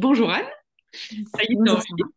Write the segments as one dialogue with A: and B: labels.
A: Bonjour Anne, ça y est, t'es
B: Bonjour Sarah.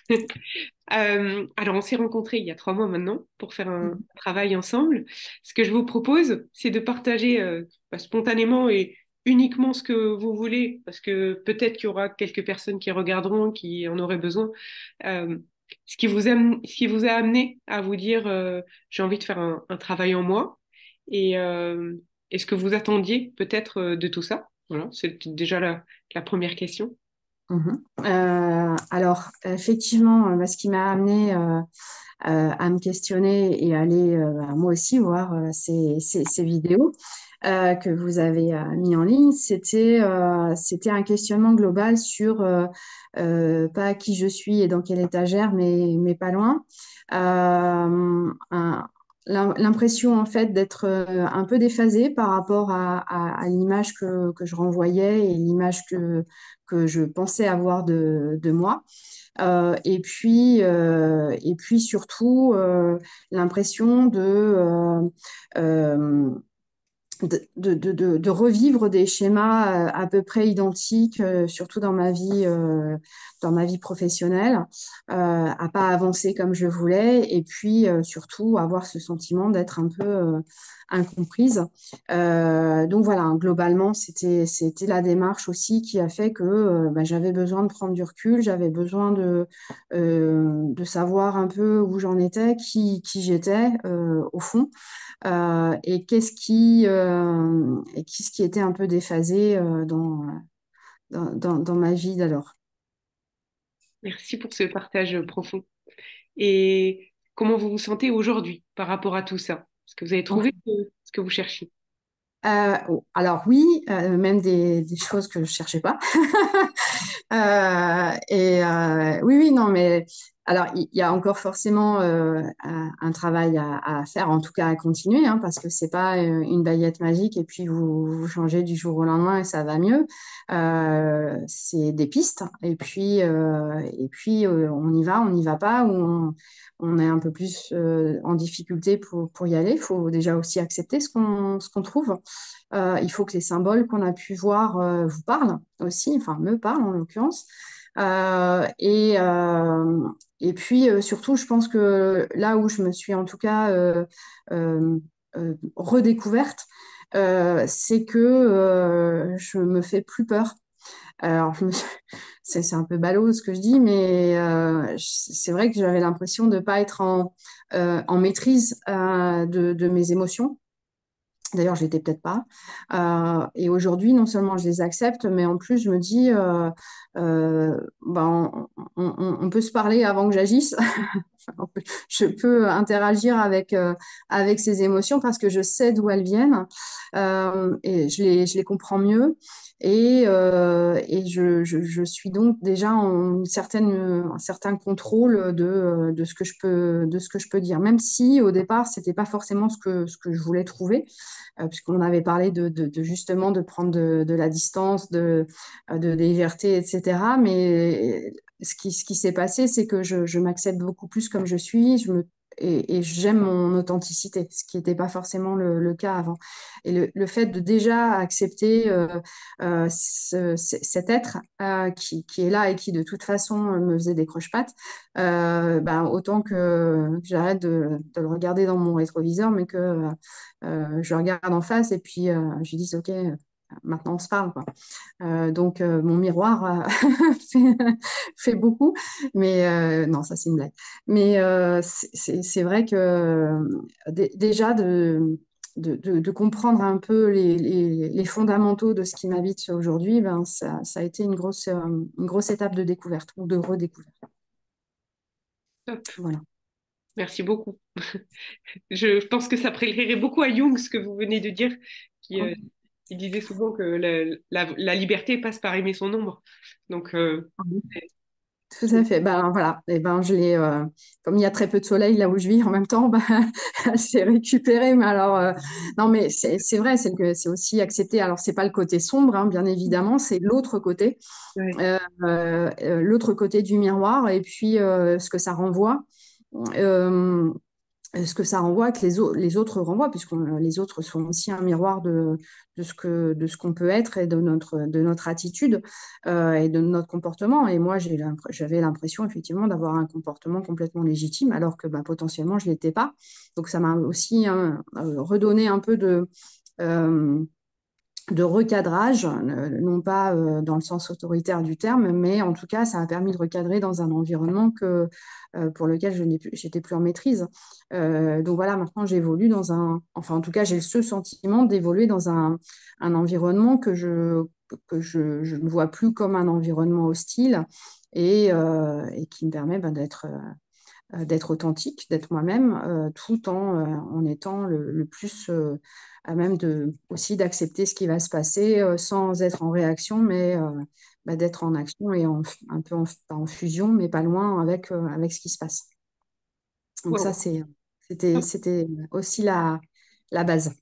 A: enregistré. Alors, on s'est rencontrés il y a 3 mois maintenant pour faire un
B: Mhm.
A: travail ensemble. Ce que je vous propose, c'est de partager spontanément et uniquement ce que vous voulez, parce que peut-être qu'il y aura quelques personnes qui regarderont, qui en auraient besoin. Euh, ce qui vous a amené à vous dire j'ai envie de faire un travail en moi et ce que vous attendiez peut-être de tout ça. Voilà, c'est déjà la première question.
B: Mhm. Alors, effectivement, ce qui m'a amené à me questionner et aller moi aussi voir ces vidéos que vous avez mis en ligne, c'était un questionnement global sur pas qui je suis et dans quelle étagère, mais pas loin. L'impression en fait d'être un peu déphasée par rapport à l'image que je renvoyais et l'image que je pensais avoir de moi. Et puis surtout, l'impression euh, de revivre des schémas à peu près identiques, surtout dans ma vie professionnelle, à pas avancer comme je voulais, et puis surtout avoir ce sentiment d'être un peu incomprise. Donc voilà, globalement, c'était la démarche aussi qui a fait que j'avais besoin de prendre du recul, j'avais besoin de savoir un peu où j'en étais, qui j'étais au fond. Et qu'est-ce qui était un peu déphasé dans ma vie d'alors.
A: Merci pour ce partage profond. Et comment vous vous sentez aujourd'hui par rapport à tout ça? Est-ce que vous avez
B: Donc,
A: trouvé ce que vous cherchiez?
B: alors oui, même des choses que je cherchais pas. Oui, oui, non, mais alors il y a encore forcément un travail à faire, en tout cas à continuer, hein, parce que c'est pas une baguette magique et puis vous changez du jour au lendemain et ça va mieux. C'est des pistes et puis on y va, on n'y va pas, ou on est un peu plus en difficulté pour y aller. Il faut déjà aussi accepter ce qu'on trouve. Il faut que les symboles qu'on a pu voir vous parlent aussi, enfin me parlent en l'occurrence. Euh, et, euh, et puis surtout, je pense que là où je me suis en tout cas euh, redécouverte, c'est que je me fais plus peur. Alors, c'est un peu ballot ce que je dis, mais c'est vrai que j'avais l'impression de ne pas être en maîtrise de mes émotions. D'ailleurs, je l'étais peut-être pas. Et aujourd'hui, non seulement je les accepte, mais en plus, je me dis, on peut se parler avant que j'agisse. Je peux interagir avec ces émotions parce que je sais d'où elles viennent et je les comprends mieux. Et je suis donc déjà en un certain contrôle de ce que je peux dire, même si au départ, c'était pas forcément ce que je voulais trouver, puisqu'on avait parlé justement de prendre de la distance, de légèreté, etc. Mais ce qui s'est passé, c'est que je m'accepte beaucoup plus comme je suis, et j'aime mon authenticité, ce qui n'était pas forcément le cas avant. Et le fait de déjà accepter cet être qui est là et qui de toute façon me faisait des croche-pattes, autant que j'arrête de le regarder dans mon rétroviseur, mais que je le regarde en face et puis je lui dis, OK, maintenant on se parle, quoi. Donc, mon miroir fait, fait beaucoup, mais non, ça c'est une blague. Mais c'est vrai que déjà de comprendre un peu les fondamentaux de ce qui m'habite aujourd'hui, ben, ça a été une grosse étape de découverte ou de redécouverte.
A: Top,
B: Voilà.
A: merci beaucoup. Je pense que ça plairait beaucoup à Jung, ce que vous venez de dire, qui, euh, qui disait souvent que la liberté passe par aimer son ombre. Donc,
B: Tout à fait. Ben voilà. Et ben comme il y a très peu de soleil là où je vis en même temps, ben, j'ai récupéré. Mais alors, non, mais c'est vrai, c'est aussi accepté. Alors, c'est pas le côté sombre, hein, bien évidemment, c'est
A: ouais.
B: l'autre côté du miroir, et puis ce que ça renvoie. Euh, ce que ça renvoie, que les autres renvoient, puisque les autres sont aussi un miroir de ce qu'on peut être et de notre attitude et de notre comportement. Et moi, j'avais l'impression effectivement d'avoir un comportement complètement légitime, alors que bah, potentiellement, je ne l'étais pas. Donc, ça m'a aussi redonné un peu euh, de recadrage, non pas dans le sens autoritaire du terme, mais en tout cas, ça a permis de recadrer dans un environnement pour lequel j'étais plus en maîtrise. Donc voilà, maintenant j'évolue enfin en tout cas, j'ai ce sentiment d'évoluer dans un environnement je ne vois plus comme un environnement hostile et qui me permet ben, d'être authentique, d'être moi-même, tout en étant le plus à même aussi d'accepter ce qui va se passer sans être en réaction, mais bah, d'être en action et un peu pas en fusion, mais pas loin avec ce qui se passe. Donc ça,
A: Wow.
B: c'était aussi la base.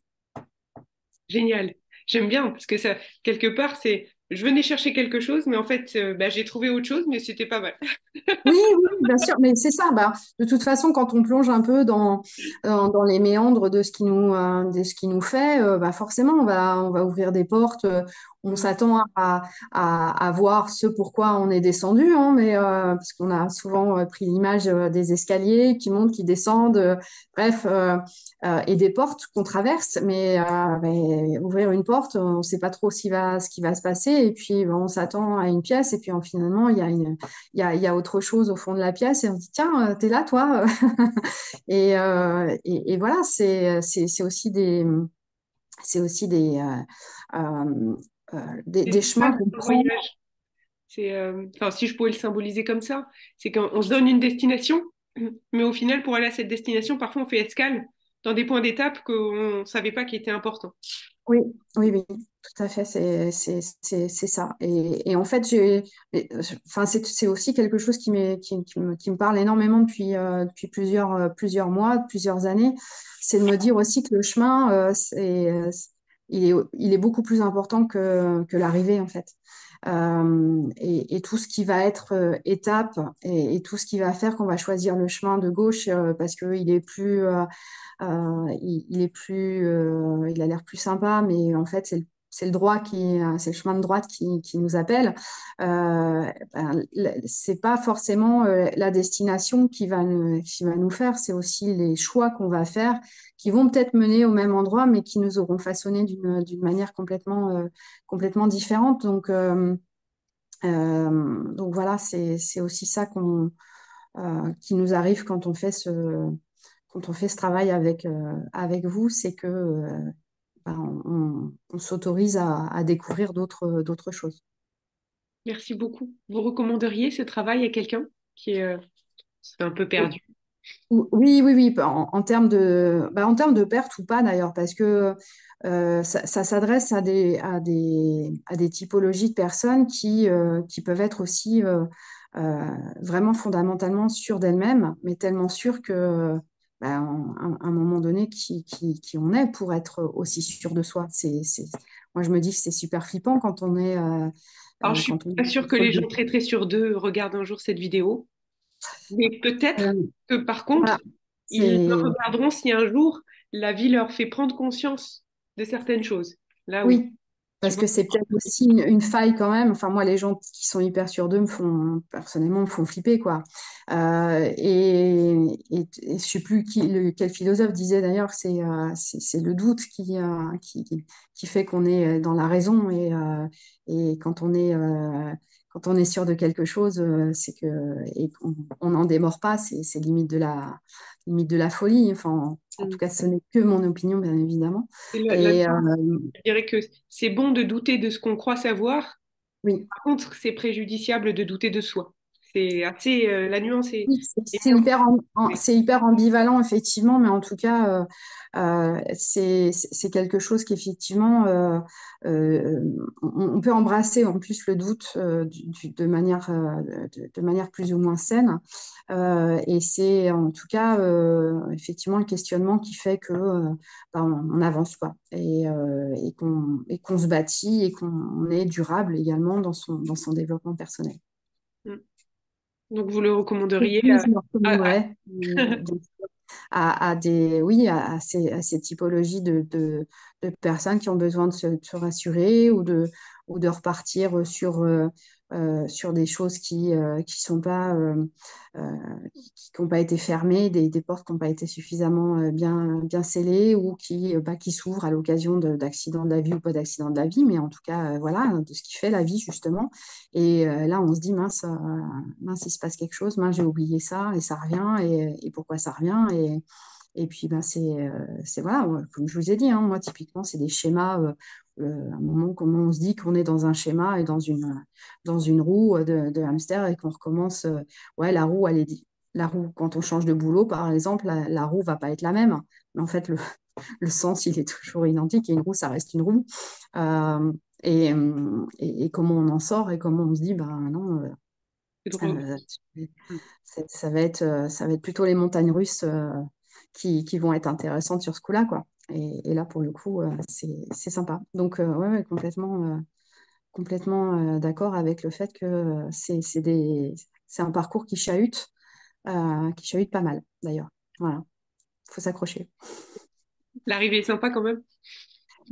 A: Génial. J'aime bien parce que ça, quelque part, c'est je venais chercher quelque chose, mais en fait, bah, j'ai trouvé autre chose, mais c'était pas mal.
B: Oui, oui, bien sûr, mais c'est ça. Bah, de toute façon, quand on plonge un peu dans les méandres de ce qui nous fait, bah, forcément, on va ouvrir des portes. On
A: Mm.
B: s'attend à voir ce pourquoi on est descendu, hein, mais, parce qu'on a souvent pris l'image des escaliers qui montent, qui descendent, bref, et des portes qu'on traverse. Mais ouvrir une porte, on ne sait pas trop ce qui va se passer. Et puis, bon, on s'attend à une pièce, et puis finalement, il y a autre chose au fond de la pièce et on dit, tiens, t'es là, toi. Et voilà, c'est aussi c'est aussi
A: C'est
B: des
A: ça,
B: chemins qu'on
A: le
B: prend.
A: voyage. C'est, enfin, si je pouvais le symboliser comme ça, c'est qu'on se donne une destination, mais au final, pour aller à cette destination, parfois on fait escale dans des points d'étape qu'on ne savait pas qui étaient importants.
B: Oui, oui, oui, tout à fait, c'est ça. Et en fait, enfin, c'est aussi quelque chose qui me parle énormément depuis plusieurs mois, plusieurs années. C'est de me dire aussi que le chemin, il est beaucoup plus important que l'arrivée, en fait. Et tout ce qui va être étape et tout ce qui va faire qu'on va choisir le chemin de gauche parce qu'il est il a l'air plus sympa, mais en fait, c'est le droit c'est le chemin de droite qui nous appelle. C'est pas forcément la destination qui va nous faire, c'est aussi les choix qu'on va faire qui vont peut-être mener au même endroit, mais qui nous auront façonné d'une manière complètement différente. Donc voilà, c'est aussi ça qui nous arrive quand on fait ce travail avec vous, c'est que ben, on s'autorise à découvrir d'autres choses.
A: Merci beaucoup. Vous recommanderiez ce travail à quelqu'un qui est serait un peu perdu?
B: Oui, oui, oui, en termes de perte ou pas d'ailleurs, parce que ça s'adresse à des typologies de personnes qui peuvent être aussi vraiment fondamentalement sûres d'elles-mêmes, mais tellement sûres que, à un moment donné, qui on est pour être aussi sûr de soi. Moi, je me dis que c'est super flippant
A: Alors, je suis
B: quand on
A: pas sûre que
B: est
A: les gens très très sûrs d'eux regardent un jour cette vidéo, mais peut-être
B: euh,
A: que par
B: voilà,
A: contre, ils le
B: c'est
A: regarderont si un jour la vie leur fait prendre conscience de certaines choses. Là, oui.
B: oui,
A: Je
B: parce
A: vois.
B: que c'est peut-être aussi une faille quand même. Enfin, moi, les gens qui sont hyper sûrs d'eux personnellement, me font flipper, quoi. Et je sais plus quel philosophe disait d'ailleurs, c'est le doute qui fait qu'on est dans la raison. Et quand on est sûr de quelque chose, et qu'on n'en démord pas, c'est limite de la folie. Enfin, en tout
A: Mm.
B: cas, ce n'est que mon opinion, bien évidemment.
A: Et
B: Et
A: je dirais que c'est bon de douter de ce qu'on croit savoir.
B: oui.
A: Par contre, c'est préjudiciable de douter de soi. C'est assez, la nuance
B: Oui,
A: est mise
B: c'est hyper ambivalent, effectivement, mais en tout cas, c'est quelque chose qu'effectivement, on peut embrasser en plus le doute de manière plus ou moins saine. Et c'est en tout cas, effectivement, le questionnement qui fait que on avance, quoi, et qu'on se bâtit et qu'on est durable également dans son développement personnel.
A: Mm. Donc, vous le recommanderiez
B: Oui, je le
A: à-
B: recommanderais.
A: à-
B: Bien sûr. oui, à ces typologies de personnes qui ont besoin de se rassurer ou de repartir sur des choses qui sont pas, qui n'ont pas été fermées, des portes qui n'ont pas été suffisamment bien scellées ou qui s'ouvrent à l'occasion d'accidents de la vie ou pas d'accidents de la vie, mais en tout cas, voilà, de ce qui fait la vie, justement. Et là, on se dit, mince, il se passe quelque chose, mince, j'ai oublié ça, et ça revient, et pourquoi ça revient, et puis, ben, voilà, comme je vous ai dit, hein, moi, typiquement, c'est des schémas, à un moment, comment on se dit qu'on est dans un schéma et dans une roue de hamster et qu'on recommence, ouais, la roue, quand on change de boulot, par exemple, la roue va pas être la même, mais en fait, le sens, il est toujours identique, et une roue, ça reste une roue. Euh, et comment on en sort et comment on se dit, ben non,
A: C'est drôle.
B: euh, ça va être plutôt les montagnes russes qui vont être intéressantes sur ce coup-là, quoi. Et là, pour le coup, c'est sympa. Donc, ouais, complètement d'accord avec le fait que c'est un parcours qui chahute pas mal, d'ailleurs. Voilà, faut s'accrocher.
A: L'arrivée est sympa quand même.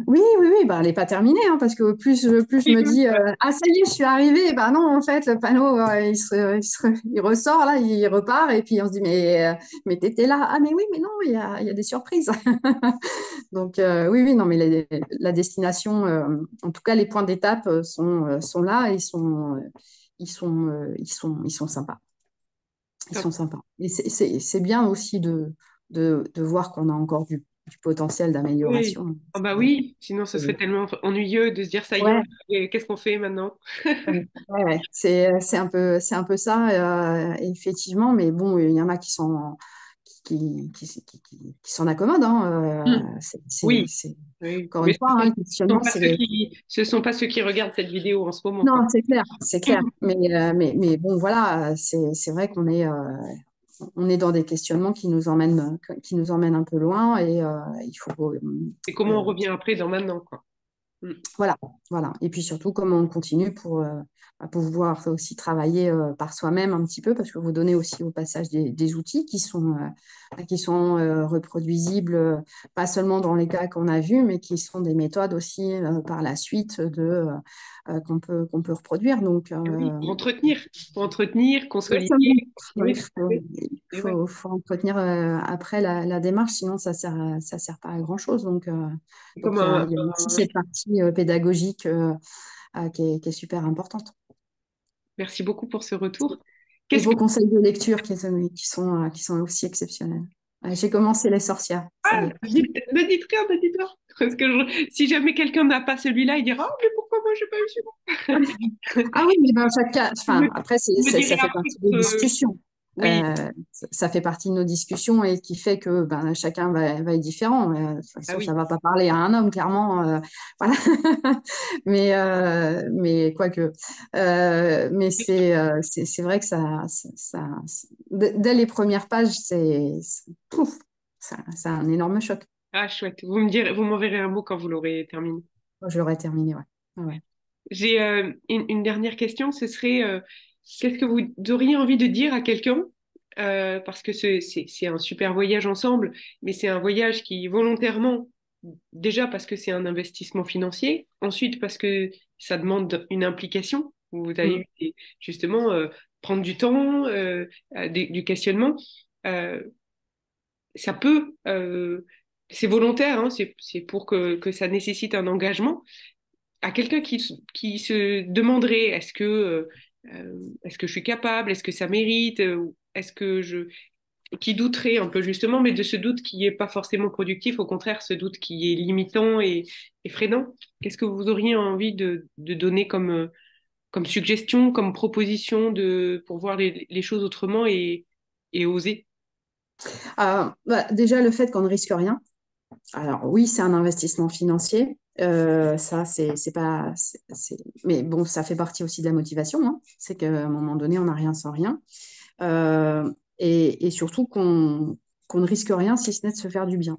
B: Oui, bah, elle n'est pas terminée, hein, parce que plus je
A: Oui,
B: me
A: oui,
B: dis, ah, ça y est, je suis arrivée, bah non, en fait, le panneau, il ressort, là, il repart, et puis on se dit, mais t'étais là. Ah, mais oui, mais non, il y a des surprises. Donc, oui, non, mais la destination, en tout cas, les points d'étape sont là, et ils sont sympas. Ils
A: top.
B: sont sympas. Et c'est bien aussi de voir qu'on a encore du potentiel
A: Oui.
B: d'amélioration.
A: Ah bah oui, sinon ce serait tellement ennuyeux de se dire ça y est,
B: Ouais,
A: et qu'est-ce qu'on fait maintenant?
B: ouais. C'est un peu ça, effectivement, mais bon, il y en a qui s'en accommodent,
A: Hmm.
B: hein.
A: Oui, oui.
B: Encore
A: Mais
B: une fois, hein, le questionnement, c'est
A: ce sont pas ceux qui regardent cette vidéo en ce moment, quoi.
B: non, c'est clair. Mais bon, voilà, c'est vrai on est dans des questionnements qui nous emmènent un peu loin, et il faut
A: Et comment on
B: euh,
A: revient après dans maintenant, quoi. Hmm.
B: voilà, voilà. Et puis surtout, comment on continue pour pouvoir aussi travailler par soi-même un petit peu, parce que vous donnez aussi au passage des outils qui sont reproduisibles, pas seulement dans les cas qu'on a vus, mais qui sont des méthodes aussi par la suite qu'on peut reproduire. Donc,
A: Et oui, pour entretenir,
B: exactement.
A: consolider,
B: Ouais,
A: continuer de développer. Et ouais.
B: faut entretenir après la démarche, sinon ça sert pas à grand-chose.
A: C'est comme
B: Donc il y a aussi cette partie pédagogique qui est super importante.
A: Merci beaucoup pour ce retour.
B: Et
A: Qu'est-ce que
B: vos conseils de lecture qui sont aussi exceptionnels. J'ai commencé Les Sorcières, ça y est.
A: ne dites rien, ne dites rien. Parce que si jamais quelqu'un n'a pas celui-là, il dira, oh, mais pourquoi moi j'ai pas eu celui-là?
B: Ah oui, mais dans chaque cas,
A: Vous me,
B: enfin, après,
A: vous me direz
B: ça fait
A: après
B: partie des discussions.
A: oui,
B: Euh, ça fait partie de nos discussions, et qui fait que ben, chacun va être différent. De toute
A: ah
B: façon, ça
A: oui,
B: ne va pas parler à un homme, clairement. Voilà. Mais quoique. Mais c'est vrai que dès les premières pages, pouf, c'est un énorme choc.
A: ah chouette. Vous me direz, vous m'enverrez un mot quand vous l'aurez terminé.
B: Moi, je l'aurais terminé, ouais. Ouais, ouais.
A: J'ai une dernière question, ce serait qu'est-ce que vous auriez envie de dire à quelqu'un parce que c'est un super voyage ensemble, mais c'est un voyage qui volontairement, déjà parce que c'est un investissement financier, ensuite parce que ça demande une implication. Vous avez
B: Mm.
A: eu justement prendre du temps, du questionnement. Euh, Ça peut, c'est volontaire, hein, c'est pour que ça nécessite un engagement à quelqu'un qui se demanderait est-ce que je suis capable, est-ce que ça mérite, est-ce que je qui douterait un peu justement, mais de ce doute qui est pas forcément productif, au contraire, ce doute qui est limitant et freinant. Qu'est-ce que vous auriez envie de donner comme suggestion, comme proposition pour voir les choses autrement et oser?
B: Bah, déjà, le fait qu'on ne risque rien. Alors oui, c'est un investissement financier. Ça, c'est pas. Mais bon, ça fait partie aussi de la motivation, hein. C'est qu'à un moment donné, on n'a rien sans rien. Et surtout qu'on ne risque rien si ce n'est de se faire du bien.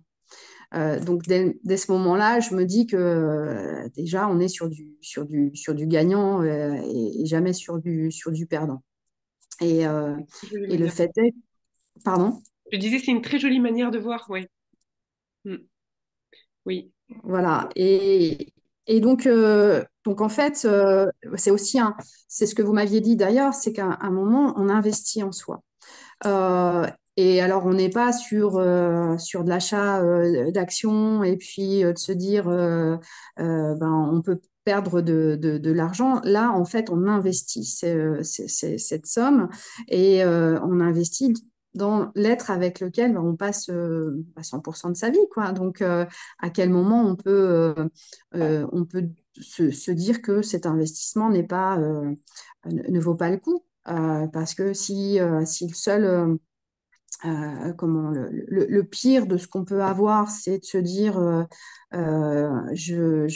B: Donc dès ce moment-là, je me dis que déjà, on est sur du gagnant et jamais sur du perdant. Et, euh,
A: Je vais
B: et
A: me
B: le
A: dire.
B: fait est. Pardon?
A: Je disais, c'est une très jolie manière de voir, ouais. Mm. Oui,
B: Voilà. Et donc en fait, c'est aussi c'est ce que vous m'aviez dit d'ailleurs, c'est qu'à un moment, on investit en soi. Euh, et alors, on n'est pas sur de l'achat d'actions et puis de se dire, ben, on peut perdre de l'argent. Là, en fait, on investit cette somme et on investit dans l'être avec lequel ben, on passe 100% de sa vie, quoi. Donc, à quel moment on peut se dire que cet investissement ne vaut pas le coup? Parce que si le seul, le pire de ce qu'on peut avoir, c'est de se dire je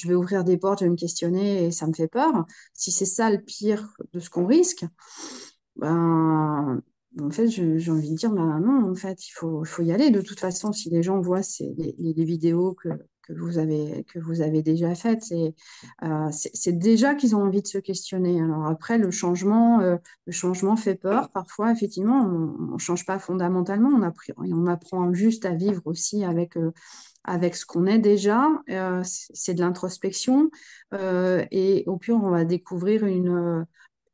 B: vais ouvrir des portes, je vais me questionner et ça me fait peur. Si c'est ça le pire de ce qu'on risque, ben, en fait, j'ai envie de dire, ben non, en fait, il faut y aller. De toute façon, si les gens voient les vidéos que vous avez déjà faites, c'est déjà qu'ils ont envie de se questionner. Alors après, le changement fait peur. Parfois, effectivement, on ne change pas fondamentalement. On apprend juste à vivre aussi avec ce qu'on est déjà. C'est de l'introspection. Et au pire, on va découvrir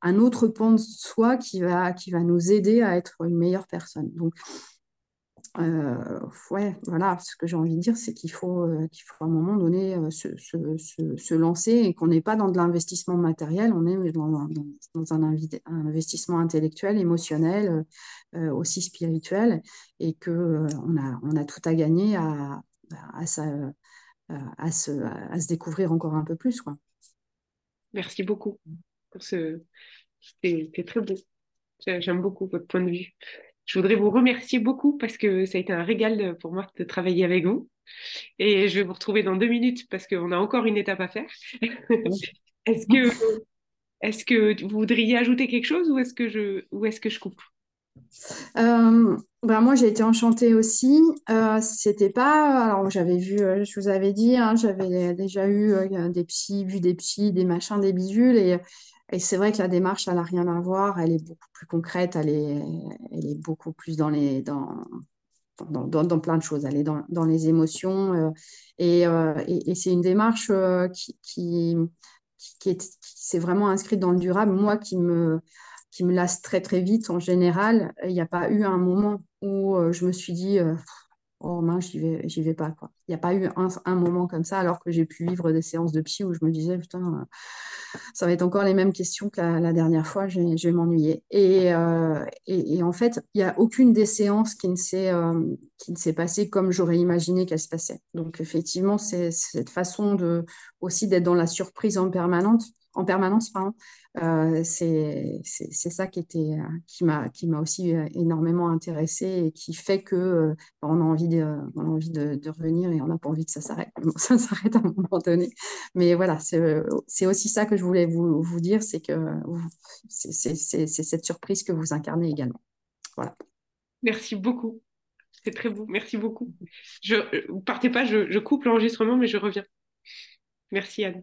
B: un autre pan de soi qui va nous aider à être une meilleure personne. Donc, ouais, voilà, ce que j'ai envie de dire, c'est qu'il faut à un moment donné se lancer et qu'on n'est pas dans de l'investissement matériel, on est dans un investissement intellectuel, émotionnel, aussi spirituel, et on a tout à gagner à se découvrir encore un peu plus, quoi.
A: merci beaucoup pour ce. C'est très beau. J'aime beaucoup votre point de vue. Je voudrais vous remercier beaucoup parce que ça a été un régal pour moi de travailler avec vous. Et je vais vous retrouver dans 2 minutes parce qu'on a encore une étape à faire. Est-ce que, est-ce que vous voudriez ajouter quelque chose ou est-ce que je coupe?
B: Ben moi, j'ai été enchantée aussi. C'était pas. Alors, j'avais vu, je vous avais dit, hein, j'avais déjà vu des psys, des machins, des bidules. Et c'est vrai que la démarche, elle n'a rien à voir. Elle est beaucoup plus concrète. Elle est beaucoup plus dans plein de choses. Elle est dans les émotions. Et c'est une démarche qui s'est vraiment inscrite dans le durable. Moi, qui me lasse très très vite en général. Il n'y a pas eu un moment où je me suis dit oh mince, j'y vais pas quoi. Il n'y a pas eu un moment comme ça alors que j'ai pu vivre des séances de psy où je me disais putain ça va être encore les mêmes questions que la dernière fois, je vais m'ennuyer. Et en fait, il n'y a aucune des séances qui ne s'est passée comme j'aurais imaginé qu'elle se passait. Donc effectivement, c'est cette façon aussi d'être dans la surprise en permanence, pardon. C'est ça qui m'a aussi énormément intéressée et qui fait que on a envie de revenir et on n'a pas envie que ça s'arrête. Bon, ça s'arrête à un moment donné. Mais voilà, c'est aussi ça que je voulais vous dire, c'est que c'est cette surprise que vous incarnez également. Voilà.
A: Merci beaucoup. C'est très beau. Merci beaucoup. Vous partez pas, je coupe l'enregistrement, mais je reviens. Merci Anne.